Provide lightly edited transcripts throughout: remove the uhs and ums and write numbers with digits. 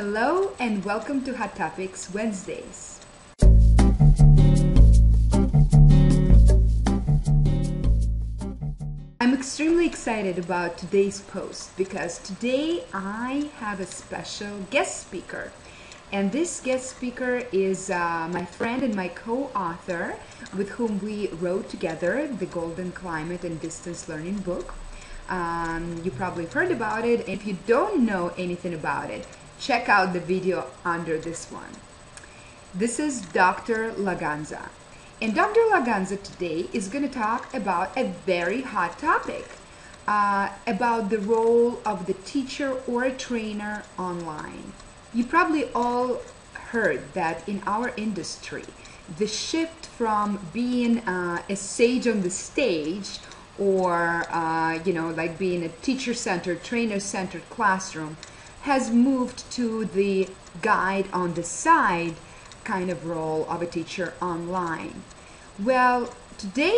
Hello and welcome to Hot Topics Wednesdays. I'm extremely excited about today's post because today I have a special guest speaker. And this guest speaker is my friend and my co-author with whom we wrote together the Golden Climate and Distance Learning book. You probably heard about it. If you don't know anything about it, check out the video under this one. This is Dr. LaGanza. And Dr. LaGanza today is going to talk about a very hot topic, about the role of the teacher or a trainer online. You probably all heard that in our industry, the shift from being a sage on the stage or, like being a teacher-centered, trainer-centered classroom has moved to the guide on the side kind of role of a teacher online. Well, today,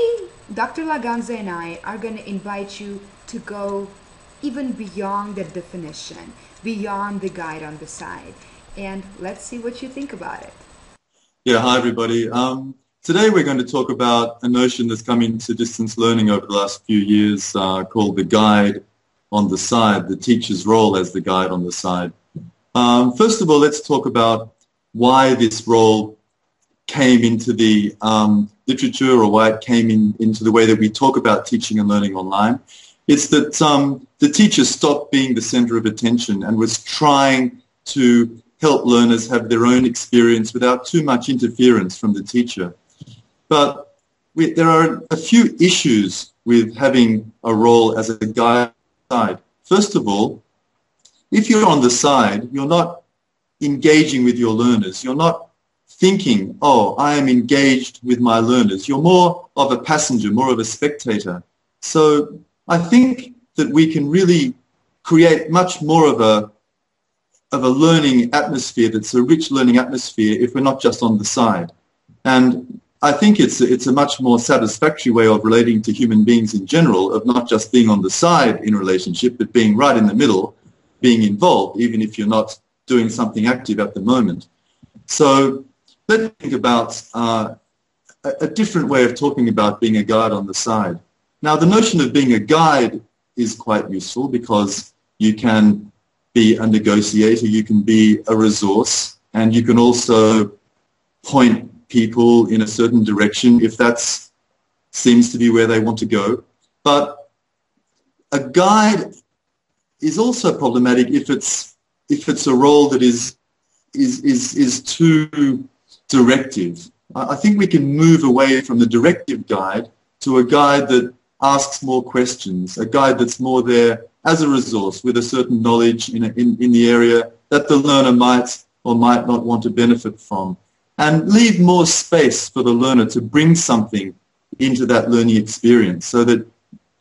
Dr. LaGanza and I are going to invite you to go even beyond the definition, beyond the guide on the side. And let's see what you think about it. Yeah, hi everybody. Today we're going to talk about a notion that's come into distance learning over the last few years called the guide on the side, the teacher's role as the guide on the side. First of all, let's talk about why this role came into the literature or why it came into the way that we talk about teaching and learning online. It's that the teacher stopped being the center of attention and was trying to help learners have their own experience without too much interference from the teacher. But there are a few issues with having a role as a guide. First of all, if you're on the side, you're not engaging with your learners. You're not thinking, oh, I am engaged with my learners. You're more of a passenger, more of a spectator. So I think that we can really create much more of a learning atmosphere that's a rich learning atmosphere if we're not just on the side. And I think it's a much more satisfactory way of relating to human beings in general, of not just being on the side in a relationship, but being right in the middle, being involved, even if you're not doing something active at the moment. So let's think about a different way of talking about being a guide on the side. Now, the notion of being a guide is quite useful because you can be a negotiator, you can be a resource, and you can also point people in a certain direction if that seems to be where they want to go. But a guide is also problematic if it's a role that is too directive. I think we can move away from the directive guide to a guide that asks more questions, a guide that's more there as a resource with a certain knowledge in the area that the learner might or might not want to benefit from, and leave more space for the learner to bring something into that learning experience, so that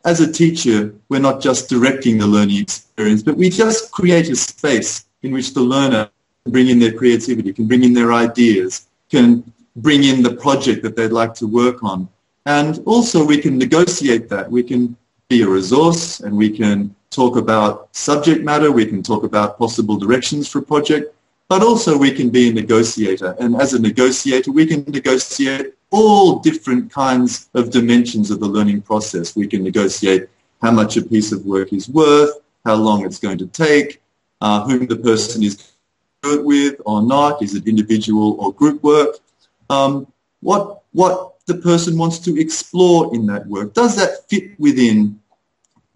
as a teacher, we're not just directing the learning experience, but we just create a space in which the learner can bring in their creativity, can bring in their ideas, can bring in the project that they'd like to work on. And also we can negotiate that. We can be a resource and we can talk about subject matter, we can talk about possible directions for a project, but also we can be a negotiator. And as a negotiator, we can negotiate all different kinds of dimensions of the learning process. We can negotiate how much a piece of work is worth, how long it's going to take, whom the person is going to do it with or not, is it individual or group work, what the person wants to explore in that work. Does that fit within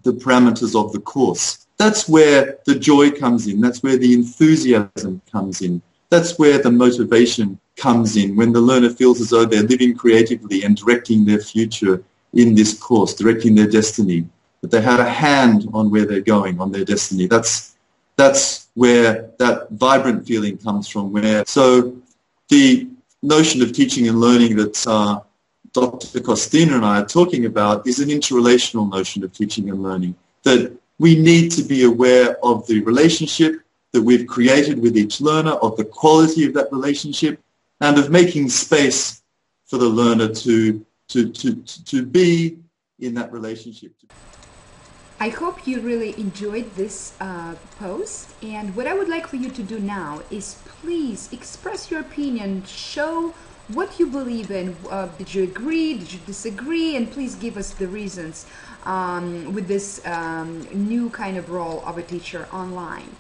the parameters of the course? That's where the joy comes in. That's where the enthusiasm comes in. That's where the motivation comes in, when the learner feels as though they're living creatively and directing their future in this course, directing their destiny, that they have a hand on where they're going, on their destiny. That's where that vibrant feeling comes from. So the notion of teaching and learning that Dr. Kostina and I are talking about is an interrelational notion of teaching and learning, that we need to be aware of the relationship that we've created with each learner, of the quality of that relationship, and of making space for the learner to be in that relationship. I hope you really enjoyed this post, and what I would like for you to do now is please express your opinion, show what you believe in. Did you agree, did you disagree, and please give us the reasons with this new kind of role of a teacher online.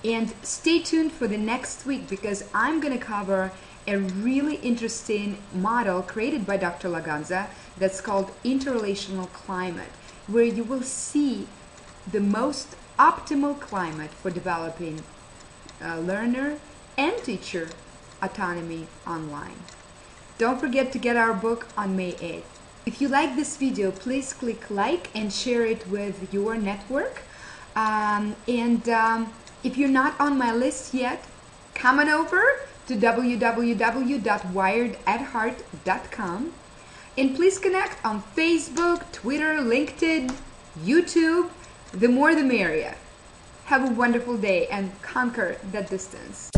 And stay tuned for the next week, because I'm going to cover a really interesting model created by Dr. LaGanza that's called interrelational climate, where you will see the most optimal climate for developing learner and teacher autonomy online. Don't forget to get our book on May 8th. If you like this video, please click like and share it with your network. If you're not on my list yet, come on over to www.wiredatheart.com. And please connect on Facebook, Twitter, LinkedIn, YouTube. The more the merrier. Have a wonderful day and conquer that distance.